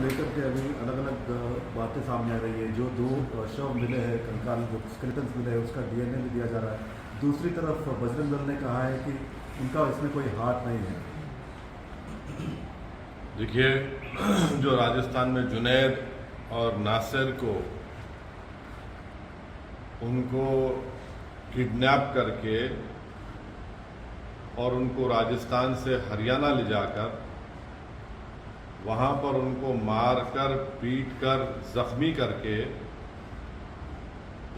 लेकर के अभी अलग अलग बातें सामने आ रही है। जो दो शव मिले हैं, कंकाल जो स्केलेटन्स मिले हैं, उसका डीएनए भी दिया जा रहा है। दूसरी तरफ बजरंग दल ने कहा है कि उनका इसमें कोई हाथ नहीं है। देखिए, जो राजस्थान में जुनैद और नासिर को उनको किडनैप करके और उनको राजस्थान से हरियाणा ले जाकर वहाँ पर उनको मारकर पीटकर जख्मी करके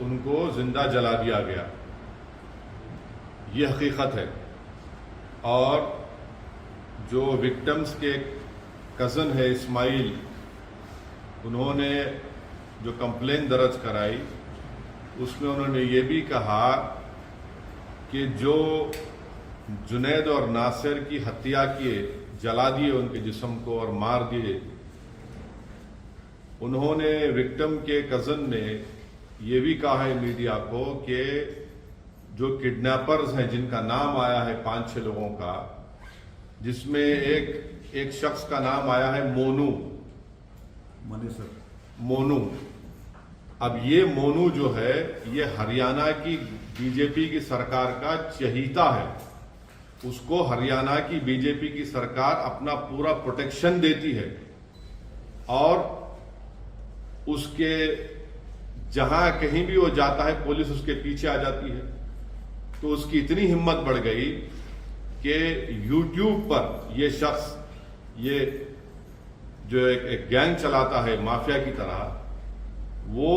उनको जिंदा जला दिया गया, ये हकीकत है। और जो विक्टिम्स के कज़न है इस्माइल, उन्होंने जो कंप्लेन दर्ज कराई उसमें उन्होंने ये भी कहा कि जो जुनैद और नासिर की हत्या किए, जला दिए उनके जिस्म को और मार दिए, उन्होंने विक्टिम के कज़न ने ये भी कहा है मीडिया को कि जो किडनैपर्स हैं, जिनका नाम आया है 5-6 लोगों का, जिसमें एक शख्स का नाम आया है मोनू। अब ये मोनू जो है, ये हरियाणा की बीजेपी की सरकार का चहीता है। उसको हरियाणा की बीजेपी की सरकार अपना पूरा प्रोटेक्शन देती है और उसके जहां कहीं भी वो जाता है पुलिस उसके पीछे आ जाती है। तो उसकी इतनी हिम्मत बढ़ गई कि यूट्यूब पर ये शख्स, ये जो एक गैंग चलाता है माफिया की तरह, वो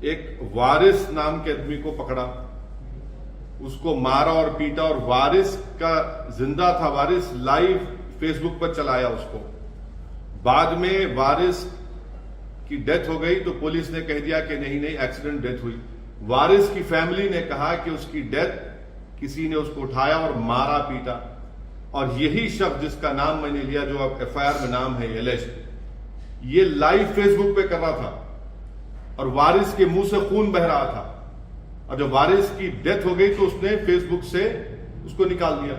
एक वारिस नाम के आदमी को पकड़ा, उसको मारा और पीटा, और वारिस का जिंदा था, वारिस लाइव फेसबुक पर चलाया उसको। बाद में वारिस की डेथ हो गई तो पुलिस ने कह दिया कि नहीं एक्सीडेंट डेथ हुई। वारिस की फैमिली ने कहा कि उसकी डेथ किसी ने उसको उठाया और मारा पीटा। और यही शख्स जिसका नाम मैंने लिया, जो अब एफआईआर में नाम है एलेश, ये लाइव फेसबुक पे कर रहा था और वारिस के मुंह से खून बह रहा था। और जब वारिस की डेथ हो गई तो उसने फेसबुक से उसको निकाल दिया।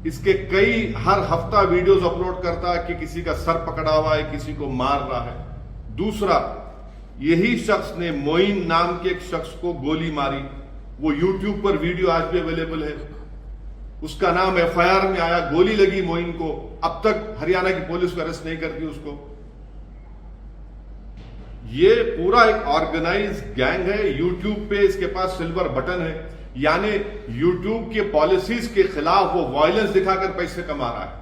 इसके कई हर हफ्ता वीडियोस अपलोड करता है कि किसी का सर पकड़ा हुआ है, किसी को मार रहा है। दूसरा, यही शख्स ने मोइन नाम के एक शख्स को गोली मारी। वो यूट्यूब पर वीडियो आज भी अवेलेबल है। उसका नाम एफआईआर में आया, गोली लगी मोइन को। अब तक हरियाणा की पुलिस को अरेस्ट नहीं करती उसको। ये पूरा एक ऑर्गेनाइज गैंग है। यूट्यूब पे इसके पास सिल्वर बटन है, यानी यूट्यूब के पॉलिसीज के खिलाफ वो वायलेंस दिखाकर पैसे कमा रहा है।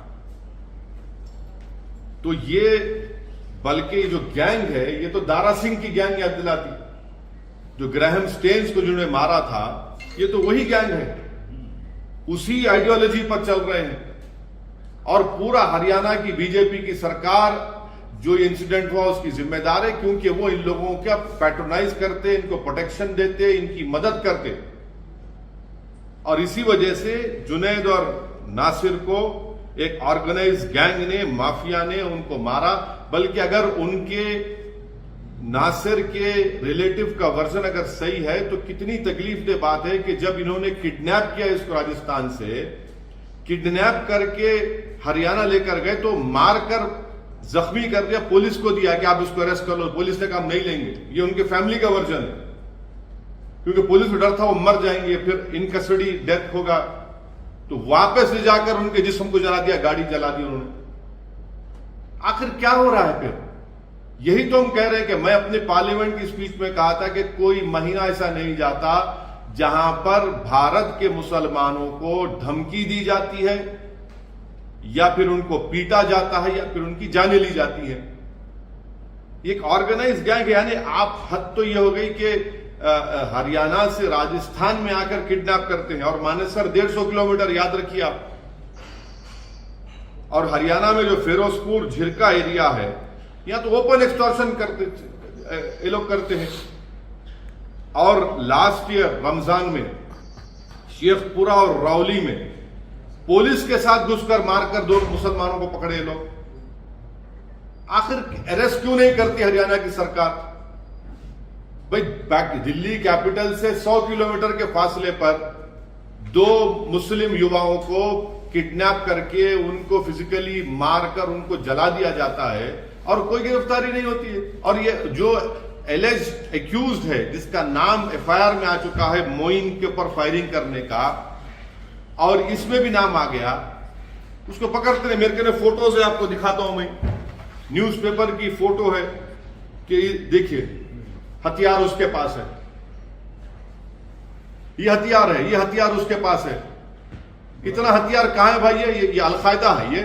तो ये, बल्कि जो गैंग है, ये तो दारा सिंह की गैंग याद दिलाती। जो ग्राहम स्टेन्स को जिन्होंने मारा था, ये तो वही गैंग है, उसी आइडियोलॉजी पर चल रहे हैं। और पूरा हरियाणा की बीजेपी की सरकार जो इंसिडेंट हुआ उसकी जिम्मेदार है, क्योंकि वो इन लोगों का पैट्रोनाइज करते, इनको प्रोटेक्शन देते, इनकी मदद करते। और इसी वजह से जुनैद और नासिर को एक ऑर्गेनाइज गैंग ने, माफिया ने उनको मारा। बल्कि अगर उनके नासिर के रिलेटिव का वर्जन अगर सही है तो कितनी तकलीफदेह बात है कि जब इन्होंने किडनैप किया इसको राजस्थान से, किडनैप करके हरियाणा लेकर गए तो मारकर जख्मी कर दिया, पुलिस को दिया कि आप इसको अरेस्ट कर लो। पुलिस ने कहा हम नहीं लेंगे। ये उनके फैमिली का वर्जन है, क्योंकि पुलिस को डर था वो मर जाएंगे, फिर इन कस्टडी डेथ होगा। तो वापस ले जाकर उनके जिस्म को जला दिया, गाड़ी जला दी उन्होंने। आखिर क्या हो रहा है फिर? यही तो हम कह रहे हैं कि मैं अपने पार्लियामेंट की स्पीच में कहा था कि कोई महीना ऐसा नहीं जाता जहां पर भारत के मुसलमानों को धमकी दी जाती है, या फिर उनको पीटा जाता है, या फिर उनकी जानें ली जाती है। एक ऑर्गेनाइज गैंग, यानी आप हद तो यह हो गई कि हरियाणा से राजस्थान में आकर किडनैप करते हैं। और मानेसर 150 किलोमीटर, याद रखिए आप। और हरियाणा में जो फिरोजपुर झिरका एरिया है, यहां तो ओपन एक्सटॉर्शन करते, ये लोग करते हैं। और लास्ट ईयर रमजान में शेखपुरा और रावली में पुलिस के साथ घुसकर मारकर 2 मुसलमानों को पकड़े लोग। आखिर अरेस्ट क्यों नहीं करती हरियाणा की सरकार? भाई, दिल्ली कैपिटल से 100 किलोमीटर के फासले पर 2 मुस्लिम युवाओं को किडनैप करके उनको फिजिकली मारकर उनको जला दिया जाता है और कोई गिरफ्तारी नहीं होती है। और ये जो एलिज्ड एक्यूज्ड है, जिसका नाम एफआईआर में आ चुका है मोइन के ऊपर फायरिंग करने का, और इसमें भी नाम आ गया, उसको पकड़ते रहे। मेरे के फोटोज है, आपको दिखाता हूं मैं, न्यूज़पेपर की फोटो है कि देखिए हथियार उसके पास है, ये हथियार है, ये हथियार उसके पास है। इतना हथियार कहां है भाई? ये अलकायदा है,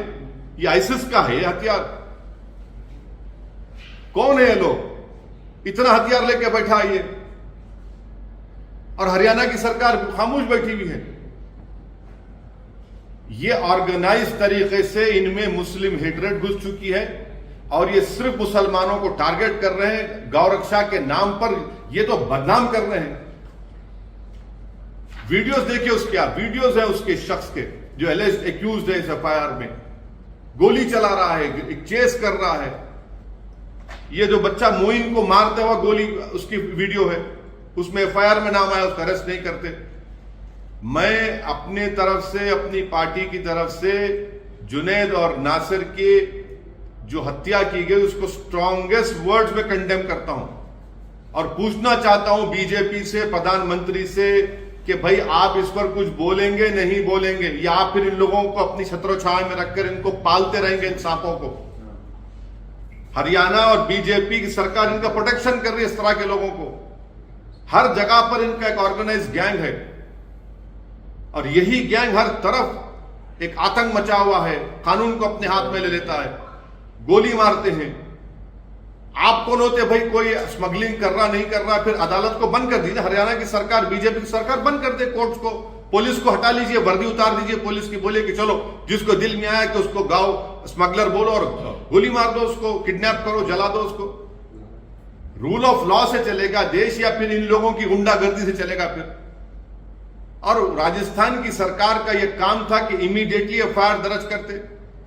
ये आईसिस का है ये हथियार। कौन है ये लोग? इतना हथियार लेके बैठा है ये, और हरियाणा की सरकार खामोश बैठी हुई है। ये ऑर्गेनाइज तरीके से इनमें मुस्लिम हेट्रेड घुस चुकी है और ये सिर्फ मुसलमानों को टारगेट कर रहे हैं। गौरक्षा के नाम पर ये तो बदनाम कर रहे हैं। वीडियोस देखिए उसके, आप वीडियोस है उसके शख्स के जो एलिज्ड एक्यूज्ड है इस एफआईआर में, गोली चला रहा है, चेस कर रहा है। ये जो बच्चा मोइन को मारते हुआ गोली, उसकी वीडियो है, उसमें एफआईआर में नाम आया, उसका अरेस्ट नहीं करते। मैं अपने तरफ से, अपनी पार्टी की तरफ से जुनैद और नासिर की जो हत्या की गई उसको स्ट्रॉन्गेस्ट वर्ड्स में कंडेम करता हूं और पूछना चाहता हूं बीजेपी से, प्रधानमंत्री से कि भाई आप इस पर कुछ बोलेंगे नहीं बोलेंगे, या आप फिर इन लोगों को अपनी छत्रोछाया में रखकर इनको पालते रहेंगे, इन सांपों को। हरियाणा और बीजेपी की सरकार इनका प्रोटेक्शन कर रही है इस तरह के लोगों को। हर जगह पर इनका एक ऑर्गेनाइज गैंग है और यही गैंग हर तरफ एक आतंक मचा हुआ है, कानून को अपने हाथ में ले लेता है, गोली मारते हैं। आप कौन होते भाई? कोई स्मगलिंग कर रहा नहीं कर रहा, फिर अदालत को बंद कर दीजिए। हरियाणा की सरकार, बीजेपी की सरकार बंद कर दे कोर्ट्स को, पुलिस को हटा लीजिए, वर्दी उतार दीजिए पुलिस की, बोले कि चलो जिसको दिल में आया कि उसको गाओ स्मगलर बोलो और गोली मार दो, उसको किडनैप करो, जला दो उसको। रूल ऑफ लॉ से चलेगा देश या फिर इन लोगों की गुंडागर्दी से चलेगा फिर? और राजस्थान की सरकार का यह काम था कि इमीडिएटली एफआईआर दर्ज करते,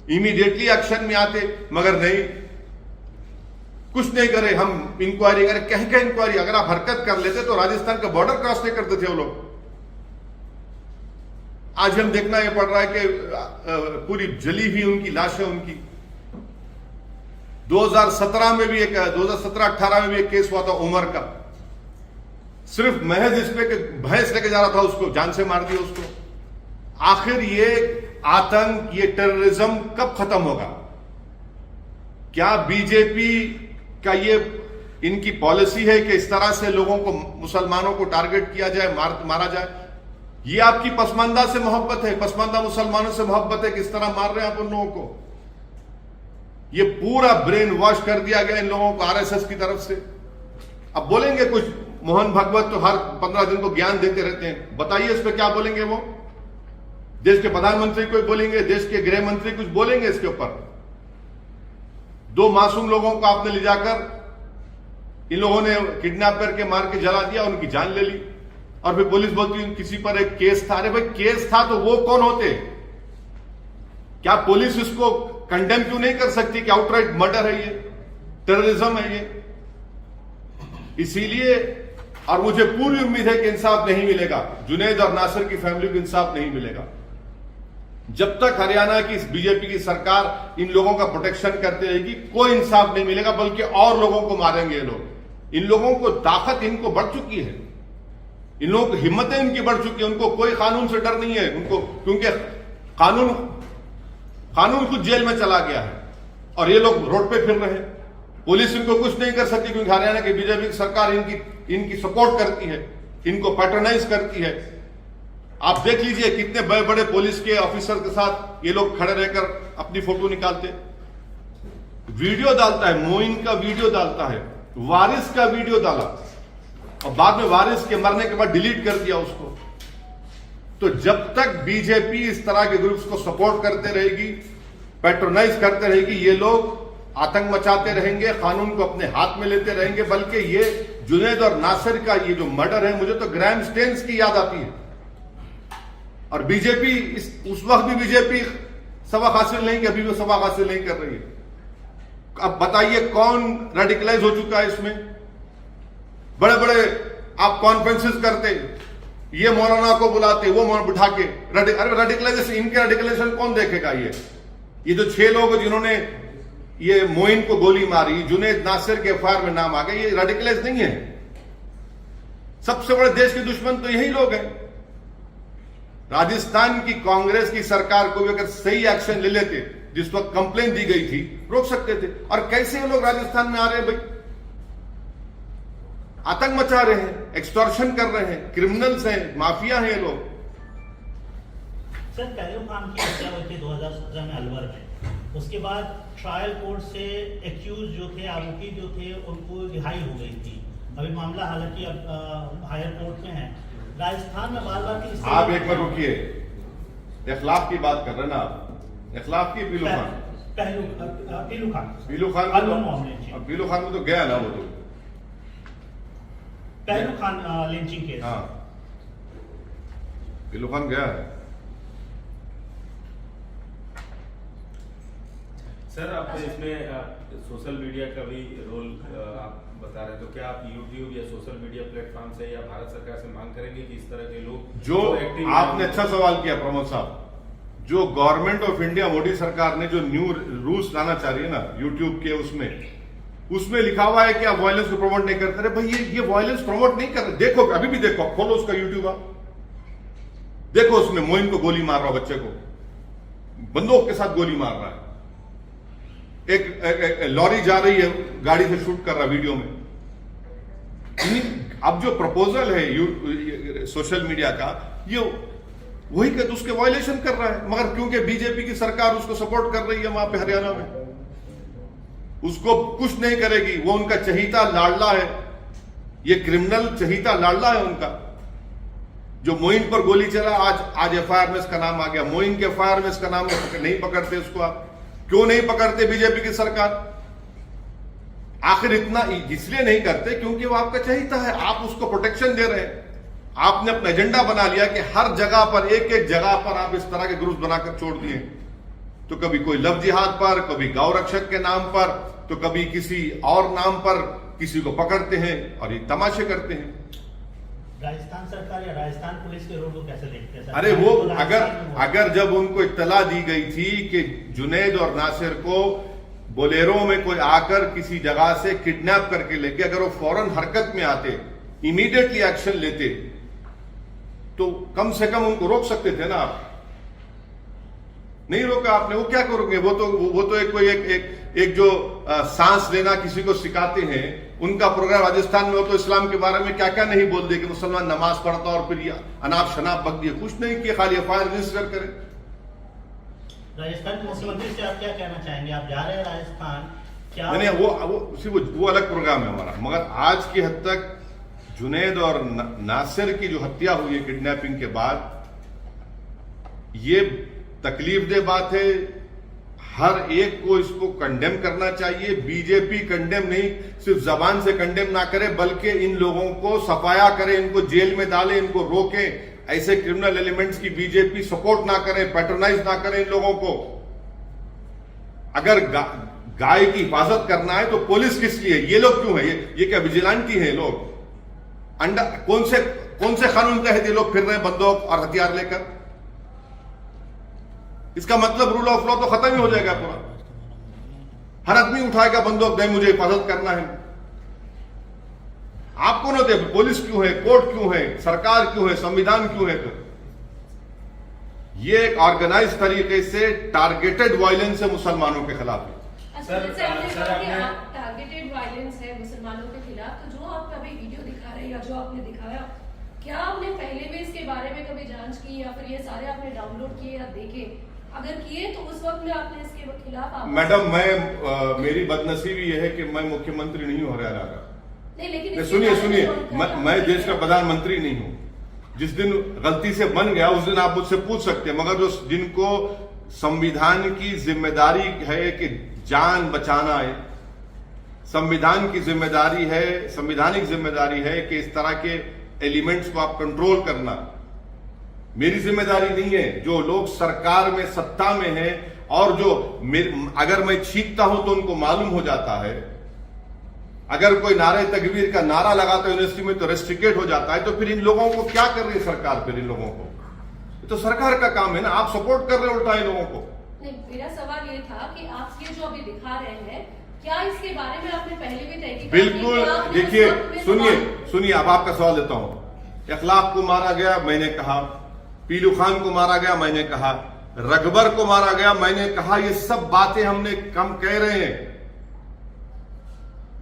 इमीडिएटली एक्शन में आते, मगर नहीं, कुछ नहीं करे। हम इंक्वायरी करें, कह के इंक्वायरी, अगर आप हरकत कर लेते तो राजस्थान का बॉर्डर क्रॉस नहीं करते थे वो लोग। आज हम देखना यह पड़ रहा है कि पूरी जली हुई उनकी लाशें, उनकी 2017 में भी एक, 2017-18 में भी एक केस हुआ था उमर का, सिर्फ महज इस पे कि भैंस लेके जा रहा था, उसको जान से मार दिया उसको। आखिर ये आतंक, ये टेररिज्म कब खत्म होगा? क्या बीजेपी का ये इनकी पॉलिसी है कि इस तरह से लोगों को, मुसलमानों को टारगेट किया जाए, मारा जाए? ये आपकी पसमानदा से मोहब्बत है, पसमानदा मुसलमानों से मोहब्बत है, किस तरह मार रहे हैं आप उन लोगों को? ये पूरा ब्रेन वॉश कर दिया गया इन लोगों को आरएसएस की तरफ से। अब बोलेंगे कुछ, मोहन भागवत तो हर 15 दिन को ज्ञान देते रहते हैं, बताइए इस पे क्या बोलेंगे वो? देश के प्रधानमंत्री कोई बोलेंगे, देश के गृह मंत्री कुछ बोलेंगे इसके ऊपर? 2 मासूम लोगों को आपने ले जाकर इन लोगों ने किडनैप करके मार के जला दिया, उनकी जान ले ली, और फिर पुलिस बोलती है किसी पर एक केस था। अरे भाई केस था तो वो कौन होते? क्या पुलिस इसको कंडेम क्यों नहीं कर सकती कि आउटराइट मर्डर है, ये टेररिज्म है ये? इसीलिए, और मुझे पूरी उम्मीद है कि इंसाफ नहीं मिलेगा, जुनैद और नासिर की फैमिली को इंसाफ नहीं मिलेगा जब तक हरियाणा की बीजेपी की सरकार इन लोगों का प्रोटेक्शन करती रहेगी। कोई इंसाफ नहीं मिलेगा, बल्कि और लोगों को मारेंगे ये लोग। इन लोगों को ताकत इनको बढ़ चुकी है, इन लोगों की हिम्मतें इनकी बढ़ चुकी है, उनको कोई कानून से डर नहीं है उनको, क्योंकि कानून खुद जेल में चला गया है और ये लोग रोड पे फिर रहे हैं। पुलिस इनको कुछ नहीं कर सकती क्योंकि हरियाणा की बीजेपी की सरकार इनकी सपोर्ट करती है, इनको पैट्रोनाइज करती है। आप देख लीजिए कितने बड़े बड़े पुलिस के ऑफिसर के साथ ये लोग खड़े रहकर अपनी फोटो निकालते, वीडियो डालता है, मोइन का वीडियो डालता है, वारिस का वीडियो डाला और बाद में वारिस के मरने के बाद डिलीट कर दिया उसको। तो जब तक बीजेपी इस तरह के ग्रुप्स को सपोर्ट करते रहेगी, पैट्रोनाइज करते रहेगी, ये लोग आतंक मचाते रहेंगे, कानून को अपने हाथ में लेते रहेंगे। बल्कि ये जुनैद और नासिर का ये जो मर्डर है, मुझे तो ग्रैम स्टेन्स की याद आती है। और बीजेपी उस वक्त भी बीजेपी सबक हासिल नहीं, अभी भी सबक हासिल नहीं कर रही है। अब बताइए कौन रेडिकलाइज हो चुका है इसमें? बड़े बड़े आप कॉन्फ्रेंसेस करते, ये मौलाना को बुलाते, वो बिठा के अरे रेडिकलाइजेशन, इनके रेडिकलाइजेशन कौन देखेगा? ये जो 6 लोग जिन्होंने ये मोइन को गोली मारी, जुनैद नासिर के एफआईआर में नाम आ गए, ये रेडिकलाइज नहीं है। सबसे बड़े देश के दुश्मन तो यही लोग हैं। राजस्थान की कांग्रेस की सरकार को भी अगर सही एक्शन ले लेते, जिस वक्त कंप्लेन दी गई थी, रोक सकते थे। और कैसे ये लोग राजस्थान में आ रहे हैं भाई? आतंक मचा रहे हैं, एक्सटॉर्शन कर रहे हैं, क्रिमिनल्स हैं, माफिया हैं ये लोग। सर, कैयूम खान की हत्या हुई थी 2017 में अलवर में। उसके बाद ट्रायल कोर्ट से एक्यूज जो थे, आरोपी जो थे, उनको रिहाई हो गई थी। अभी मामला हालांकि अब हायर कोर्ट में है। राजस्थान में बार बार की आप एक बार रुकिए, इखलाफ की बात कर रहे ना आप? इखलाफ की पीलू खान पीलू खान को तो गया ना, वो तो पहलू खान लिंचिंग केस। हाँ, पीलू खान गया है। सर, आपने इसमें सोशल मीडिया का भी रोल आप बता रहे हैं, तो क्या आप यूट्यूब या सोशल मीडिया प्लेटफॉर्म से या भारत सरकार से मांग करेंगे कि इस तरह के लोग जो आपने अच्छा सवाल किया प्रमोद साहब, जो गवर्नमेंट ऑफ इंडिया मोदी सरकार ने जो न्यू रूल्स लाना चाह रही है ना यूट्यूब के, उसमें लिखा हुआ है कि आप वायलेंस को प्रमोट नहीं करते। रहे भाई, ये वायलेंस प्रमोट नहीं कर रहे। देखो, अभी भी देखो, खोलो उसका यूट्यूब, आप देखो, उसमें मोइन को गोली मार रहा, बच्चे को बंदूक के साथ गोली मार रहा है। एक लॉरी जा रही है, गाड़ी से शूट कर रहा वीडियो में। अब जो प्रपोजल है सोशल मीडिया का, ये वही कर, उसके वायलेशन कर रहा है। मगर क्योंकि बीजेपी की सरकार उसको सपोर्ट कर रही है वहां पे हरियाणा में, उसको कुछ नहीं करेगी। वो उनका चहीता लाडला है, ये क्रिमिनल चहीता लाडला है उनका। जो मोइन पर गोली चला, आज एफआईआर में इसका नाम आ गया। मोइन के एफआईआर में इसका नाम नहीं पकड़ते उसको। आप क्यों नहीं पकड़ते बीजेपी की सरकार? आखिर इतना इसलिए नहीं करते क्योंकि वो आपका चहीता है, आप उसको प्रोटेक्शन दे रहे हैं। आपने अपना एजेंडा बना लिया कि हर जगह पर, एक एक जगह पर आप इस तरह के ग्रुप बनाकर छोड़ दिए। तो कभी कोई लव जिहाद पर, कभी गौ रक्षक के नाम पर, तो कभी किसी और नाम पर किसी को पकड़ते हैं और ये तमाशे करते हैं। राजस्थान सरकार या राजस्थान पुलिस के रोल को कैसे देखते हैं? अरे वो अगर जब उनको इत्तला दी गई थी कि जुनैद और नासिर को बोलेरो में कोई आकर किसी जगह से किडनैप करके लेके, अगर वो फौरन हरकत में आते, इमीडिएटली एक्शन लेते, तो कम से कम उनको रोक सकते थे ना आप। नहीं रोका आपने। वो क्या करोगे? वो तो एक जो सांस लेना किसी को सिखाते हैं, उनका प्रोग्राम राजस्थान में हो, तो इस्लाम के बारे में क्या क्या नहीं बोल दे कि मुसलमान नमाज पढ़ता और फिर ये अनाप शनाप बक दिए। कुछ नहीं किया, खाली एफआईआर रजिस्टर करें। राजस्थान के मुख्यमंत्री से आप क्या कहना चाहेंगे? आप जा रहे हैं राजस्थान, क्या नहीं, वो अलग प्रोग्राम है हमारा। मगर आज की हद तक जुनैद और नासिर की जो हत्या हुई है किडनैपिंग के बाद, ये तकलीफदेह बात है। हर एक को इसको कंडेम करना चाहिए। बीजेपी कंडेम नहीं, सिर्फ जबान से कंडेम ना करे, बल्कि इन लोगों को सफाया करे, इनको जेल में डाले, इनको रोके। ऐसे क्रिमिनल एलिमेंट्स की बीजेपी सपोर्ट ना करे, पैट्रोनाइज ना करे इन लोगों को। अगर गाय की हिफाजत करना है तो पुलिस किस लिए? ये लोग क्यों है? ये क्या विजिलेंटी है लोग? कौन से कानून के तहत ये लोग फिर रहे हैं बंदूक और हथियार लेकर? इसका मतलब रूल ऑफ लॉ तो खत्म ही हो जाएगा पूरा। हर आदमी उठाएगा बंदूक, नहीं मुझे हिफाजत करना है। आप कौन होते? पुलिस क्यों है? कोर्ट क्यों है? सरकार क्यों है? संविधान क्यों है? तो ये एक ऑर्गेनाइज तरीके से टारगेटेड वायलेंस है मुसलमानों के खिलाफ। टारगेटेड वायलेंस है मुसलमानों के खिलाफ, तो जो आप अभी वीडियो दिखा रहे हैं या जो आपने दिखाया, क्या आपने पहले भी इसके बारे में कभी जांच की या फिर ये सारे आपने डाउनलोड किए या देखे? अगर किए तो उस वक्त में आपने इसके खिलाफ मैडम, मेरी बदनसीबी यह है कि मैं मुख्यमंत्री नहीं हूं हरियाणा का। नहीं, लेकिन सुनिए, मैं देश का प्रधानमंत्री नहीं हूं। जिस दिन गलती से बन गया उस दिन आप मुझसे पूछ सकते हैं, मगर जो जिनको संविधान की जिम्मेदारी है कि जान बचाना है, संविधान की जिम्मेदारी है, संवैधानिक जिम्मेदारी है कि इस तरह के एलिमेंट्स को आप कंट्रोल करना, मेरी जिम्मेदारी नहीं है। जो लोग सरकार में सत्ता में हैं और जो अगर मैं छींकता हूं तो उनको मालूम हो जाता है, अगर कोई नारे तकबीर का नारा लगाता है यूनिवर्सिटी में तो रेस्ट्रिकेट हो जाता है, तो फिर इन लोगों को क्या कर रही है सरकार? फिर इन लोगों को तो सरकार का काम है ना, आप सपोर्ट कर रहे हो उल्टा इन लोगों को। नहीं, मेरा सवाल ये था कि आप ये जो अभी दिखा रहे हैं, क्या इसके बारे में आपने पहले भी तय किया? बिल्कुल, देखिए सुनिए अब आपका सवाल देता हूं। इखलाक को मारा गया, मैंने कहा। पीलू खान को मारा गया, मैंने कहा। रगबर को मारा गया, मैंने कहा। ये सब बातें हमने कम कह रहे हैं,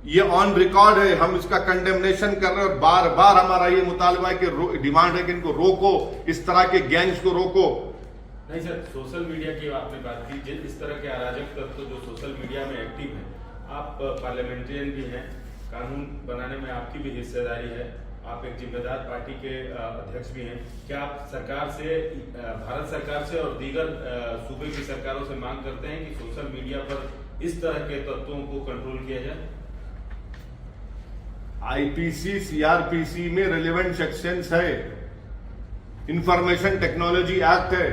ये ऑन रिकॉर्ड है, हम इसका कंडेमनेशन कर रहे हैं और बार बार हमारा ये मुतालबा है कि डिमांड है कि इनको रोको, इस तरह के गैंग्स को रोको। नहीं सर, सोशल मीडिया की आपने बात की, इस तरह के अराजक तत्व जो सोशल मीडिया में एक्टिव हैं, आप पार्लियामेंटेरियन भी हैं, कानून बनाने में आपकी भी हिस्सेदारी है, आप एक जिम्मेदार पार्टी के अध्यक्ष भी हैं। क्या आप सरकार से, भारत सरकार से और दीगर सूबे की सरकारों से मांग करते हैं कि सोशल मीडिया पर इस तरह के तत्वों को कंट्रोल किया जाए? आईपीसी सीआरपीसी में रेलेवेंट सेक्शंस है, इंफॉर्मेशन टेक्नोलॉजी एक्ट है।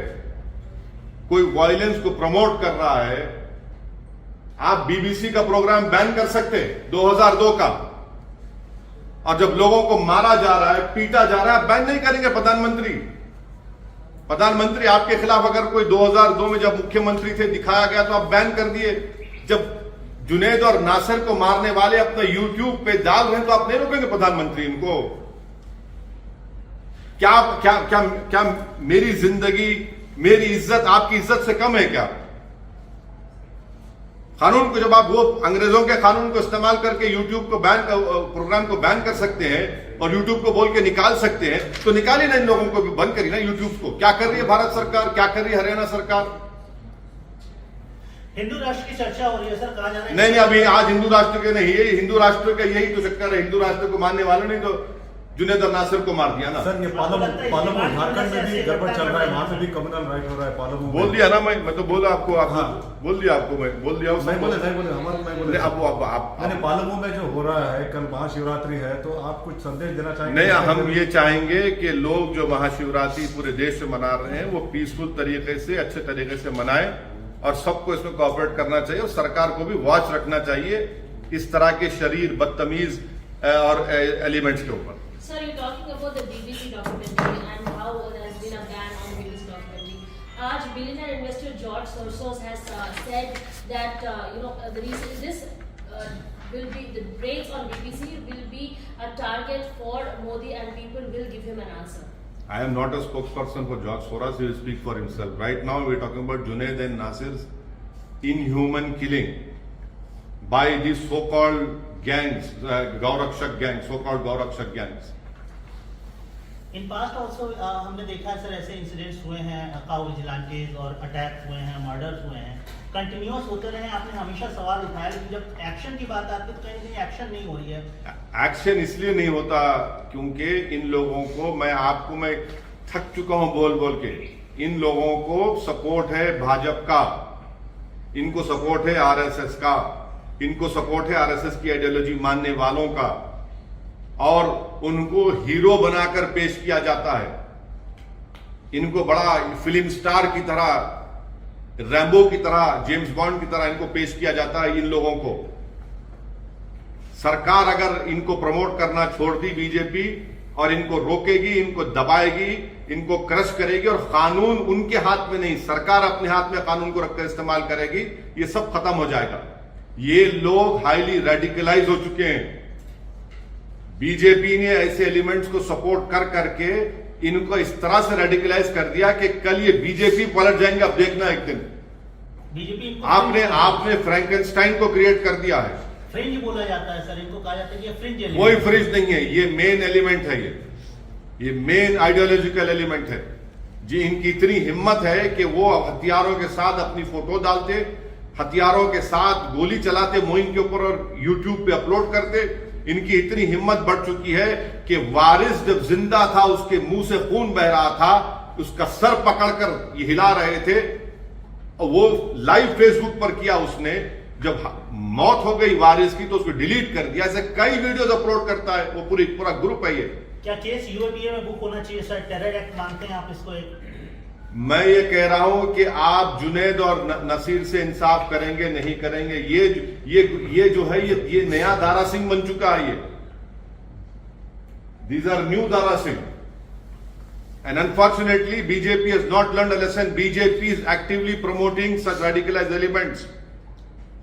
कोई वायलेंस को प्रमोट कर रहा है, आप बीबीसी का प्रोग्राम बैन कर सकते 2002 का, और जब लोगों को मारा जा रहा है, पीटा जा रहा है, बैन नहीं करेंगे प्रधानमंत्री। प्रधानमंत्री आपके खिलाफ अगर कोई 2002 में जब मुख्यमंत्री थे दिखाया गया तो आप बैन कर दिए। जब जुनैद और नासिर को मारने वाले अपना यूट्यूब पे डाल रहे हैं तो आप नहीं रोकेंगे प्रधानमंत्री इनको? क्या क्या क्या क्या मेरी जिंदगी, मेरी इज्जत आपकी इज्जत से कम है क्या? कानून को जब आप वो अंग्रेजों के कानून को इस्तेमाल करके यूट्यूब को बैन, प्रोग्राम को बैन कर सकते हैं और यूट्यूब को बोल के निकाल सकते हैं, तो निकालिए ना इन लोगों को भी, बंद करिए ना यूट्यूब को। क्या कर रही है भारत सरकार, क्या कर रही है हरियाणा सरकार? हिंदू राष्ट्र की चर्चा हो रही है सर, कहा जा रहा है नहीं, अभी आज हिंदू राष्ट्र के नहीं, ये हिंदू राष्ट्र का यही तो चक्कर है। हिंदू राष्ट्र को मानने वालों ने तो जुनैद और नासिर को मार दिया ना। सर ये पालमू झारखंड में भी गड़बड़ चल रहा है, वहां से भी कम्युनल राइट हो रहा है पालमू। बोल दिया ना, मैं तो बोला आपको, बोल दिया आपको, मैं बोल दिया। नहीं बोले हमारे नहीं बोले। अब पालमू में जो हो रहा है, कल महाशिवरात्रि है, तो आप कुछ संदेश देना चाहेंगे? नहीं, हम ये चाहेंगे कि लोग जो महाशिवरात्रि पूरे देश में मना रहे हैं वो पीसफुल तरीके से, अच्छे तरीके से मनाएं और सबको इसमें कोऑपरेट करना चाहिए और सरकार को भी वॉच रखना चाहिए इस तरह के शरीर बदतमीज और एलिमेंट्स के ऊपर। Sir, you're talking about the BBC documentary and how there has been a ban on BBC documentary. आज billionaire investor George Soros has said that the reason this will be the brakes on BBC will be a target for Modi and people will give him an answer. I am not a spokesperson for George Soros. He will speak for himself. Right now, we are talking about Junaid and Nasir's inhuman killing by these so-called gangs, Gaurakshak gangs, so-called Gaurakshak gangs. In past also हमने देखा है sir, ऐसे incidents हुए हैं, cow vigilantes और attacks हुए हैं, murders हुए हैं, कंटिन्यूअस होते रहे। आपने हमेशा सवाल उठाया, लेकिन जब एक्शन की बात आती है तो कहीं एक्शन नहीं हो रही है। एक्शन इसलिए नहीं होता क्योंकि इन लोगों को, मैं थक चुका हूं बोल बोल के, इन लोगों को सपोर्ट है भाजपा का, इनको सपोर्ट है आरएसएस का, इनको सपोर्ट है आरएसएस की आइडियोलॉजी मानने वालों का, और उनको हीरो बनाकर पेश किया जाता है। इनको बड़ा फिल्म स्टार की तरह, रैम्बो की तरह, जेम्स बॉन्ड की तरह इनको पेश किया जाता है। इन लोगों को सरकार अगर इनको प्रमोट करना छोड़ दी बीजेपी, और इनको रोकेगी, इनको दबाएगी, इनको क्रश करेगी, और कानून उनके हाथ में नहीं, सरकार अपने हाथ में कानून को रखकर इस्तेमाल करेगी, ये सब खत्म हो जाएगा। ये लोग हाईली रेडिकलाइज हो चुके हैं। बीजेपी ने ऐसे एलिमेंट्स को सपोर्ट कर करके इनको इस तरह से रेडिकलाइज कर दिया कि कल ये बीजेपी पलट जाएंगे। अब देखना एक दिन बीजेपी आपने फ्रैंकेनस्टाइन को क्रिएट कर दिया है। फ्रिंज बोला जाता है सर, इनको कहा जाता है कि ये फ्रिंज एलिमेंट। कोई फ्रिंज नहीं है, ये मेन एलिमेंट है, ये मेन आइडियोलॉजिकल एलिमेंट है। जी, इनकी इतनी हिम्मत है कि वो हथियारों के साथ अपनी फोटो डालते, हथियारों के साथ गोली चलाते मुहिम के ऊपर और यूट्यूब पे अपलोड करते। इनकी इतनी हिम्मत बढ़ चुकी है कि वारिस जब जिंदा था, उसके मुंह से खून बह रहा था, उसका सर पकड़कर ये हिला रहे थे, और वो लाइव फेसबुक पर किया उसने। जब मौत हो गई वारिस की तो उसको डिलीट कर दिया। ऐसे कई वीडियोस अपलोड करता है वो, पूरा ग्रुप है ये। क्या केस यूएपीए में बुक होना चाहिए सर? टेरर एक्ट मानते हैं आप इसको? एक मैं ये कह रहा हूं कि आप जुनैद और नसीर से इंसाफ करेंगे नहीं करेंगे, ये जो है ये नया दारा सिंह बन चुका है। ये these are new Dara Singh, and unfortunately BJP has not learned a lesson. BJP is actively promoting such radicalized elements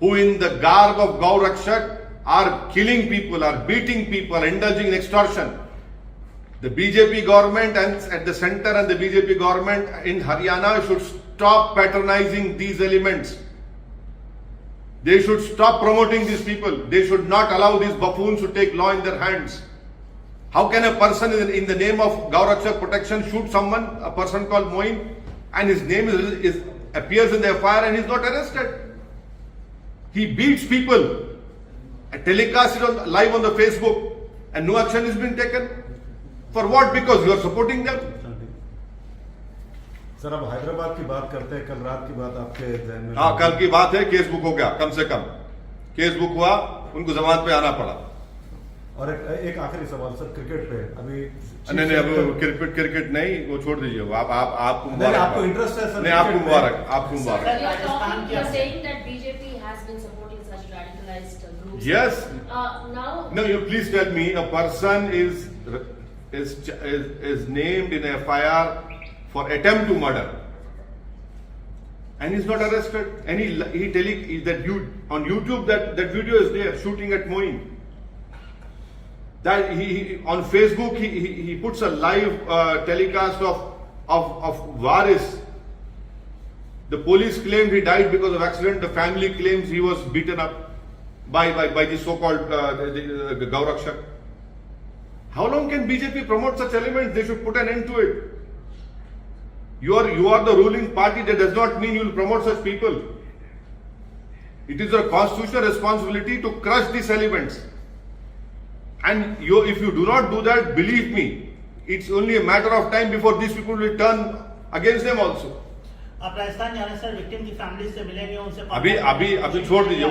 who in the garb of Gau Rakshak are killing people, are beating people, indulging in extortion. The BJP government and at the center and the BJP government in Haryana should stop patronizing these elements. They should stop promoting these people. They should not allow these buffoons to take law in their hands. How can a person in the name of Gau Rakshak protection shoot someone, a person called Moin, and his name appears in the FIR and he's not arrested? He beats people, telecasts it live on the Facebook, and no action is being taken. For what? Because you are supporting them. Sir, अब हैदराबाद की बात करते हैं। कल रात की बात आपके ज़हन में? हाँ, कल की बात है। केस बुक हो गया, कम से कम केस बुक हुआ, उनको जमानत पे आना पड़ा। और एक आखिरी सवाल सर, क्रिकेट पे अभी नहीं, अब क्रिकेट नहीं, वो छोड़ दीजिए। आपको मुबारक। आपको इंटरेस्ट है सर? नहीं, आपको मुबारक, आपको मुबारक। You are saying that BJP has been supporting such radicalized groups. Yes. Now. You please tell me, a person is named in a FIR for attempt to murder, and he's not arrested. And on YouTube that video is there, shooting at Moin. That he on Facebook he puts a live telecast of Waris. The police claimed he died because of accident. The family claims he was beaten up by the so-called Gau Rakshak. How long can BJP promote such elements? They should put an end to it. You are the ruling party. That does not mean you will promote such people. It is your constitutional responsibility to crush these elements. And if you do not do that, believe me, it's only a matter of time before these people will turn against them also. आप राजस्थान जा रहे हैं sir, victim की family से मिलेंगे, उनसे अभी छोड़ दीजिए,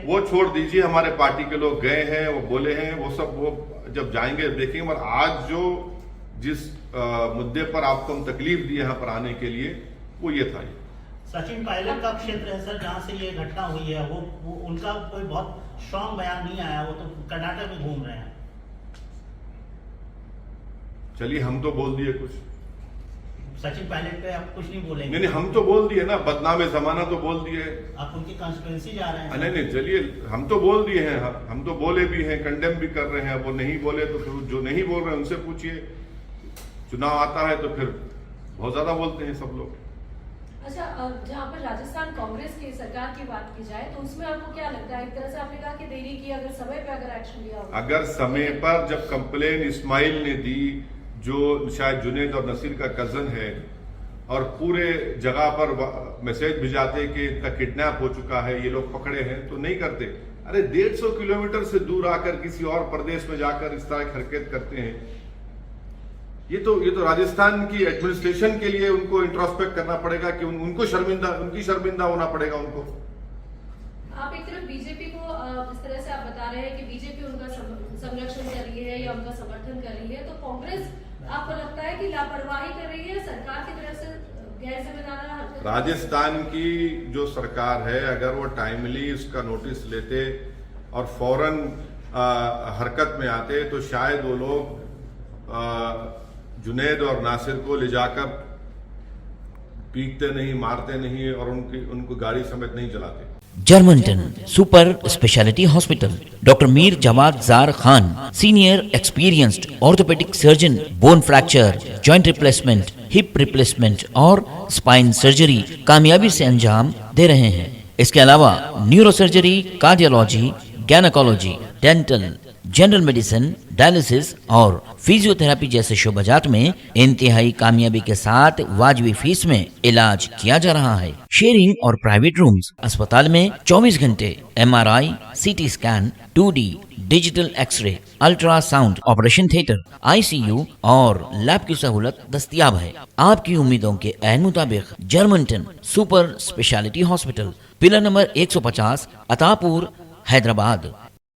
वो छोड़ दीजिए। हमारे पार्टी के लोग गए हैं, वो बोले हैं, वो जब जाएंगे देखेंगे। मगर आज जिस मुद्दे पर आपको हम तकलीफ दी यहाँ पर आने के लिए, वो ये था। सचिन पायलट का क्षेत्र है सर, जहाँ से ये घटना हुई है, वो उनका कोई बहुत स्ट्रॉन्ग बयान नहीं आया, वो तो कर्नाटक में घूम रहे हैं। चलिए, हम तो बोल दिए कुछ। सचिन पायलट पे आप कुछ नहीं बोलेंगे? नहीं, हम तो बोल दिए ना, बदनाम जमाना तो बोल दिए। आप उनकी कॉन्स्टिट्यूएंसी जा रहे हैं? नहीं, चलिए, हम तो बोल दिए हैं, हम तो बोले भी हैं, कंडेम भी कर रहे हैं। वो नहीं बोले तो फिर जो नहीं बोल रहे हैं उनसे पूछिए। चुनाव आता है तो फिर बहुत ज्यादा बोलते हैं सब लोग। अच्छा, जहाँ पर राजस्थान कांग्रेस की सरकार की बात की जाए तो उसमें आपको क्या लगता है? एक तरह से आपने कहा कि देरी की, अगर समय पे अगर एक्शन लिया होगा, अगर समय पर जब कंप्लेन इस्माइल ने दी, जो शायद जुनैद और नसीर का कजन है, और पूरे जगह पर मैसेज भिजाते कि इनका किडनैप हो चुका है, ये लोग पकड़े हैं, तो नहीं करते। अरे 150 किलोमीटर से दूर आकर किसी और प्रदेश में जाकर इस तरह की हरकत करते हैं। ये तो राजस्थान की एडमिनिस्ट्रेशन के लिए उनको इंट्रोस्पेक्ट करना पड़ेगा कि उनकी शर्मिंदा होना पड़ेगा उनको। आप एक तरफ बीजेपी को जिस तरह से आप बता रहे हैं कि बीजेपी उनका संरक्षण कर रही है या उनका समर्थन कर रही है, तो कांग्रेस आपको लगता है कि लापरवाही कर रही है, सरकार की तरफ से गैर जिम्मेदाराना हरकत? राजस्थान की जो सरकार है, अगर वो टाइमली उसका नोटिस लेते और फौरन हरकत में आते, तो शायद वो लोग जुनैद और नासिर को ले जाकर पीटते नहीं, मारते नहीं और उनको गाड़ी समेत नहीं चलाते। Germanton super speciality hospital, doctor Mir Jawad Jar Khan, senior experienced orthopaedic surgeon, bone fracture, joint replacement, hip replacement और स्पाइन सर्जरी कामयाबी से अंजाम दे रहे हैं। इसके अलावा neuro surgery, cardiology, gynaecology, dental, general medicine, dialysis और फिजियोथेरेपी जैसे शोबाजात में इंतहाई कामयाबी के साथ वाजिबी फीस में इलाज किया जा रहा है। शेयरिंग और प्राइवेट रूम्स, अस्पताल में 24 घंटे MRI, CT scan, 2D digital x ray, ultrasound, operation theatre, ICU और लैब की सहूलत दस्तयाब है। आपकी उम्मीदों के ऐन मुताबिक Germanton super speciality hospital, pillar number 150, Attapur, Hyderabad.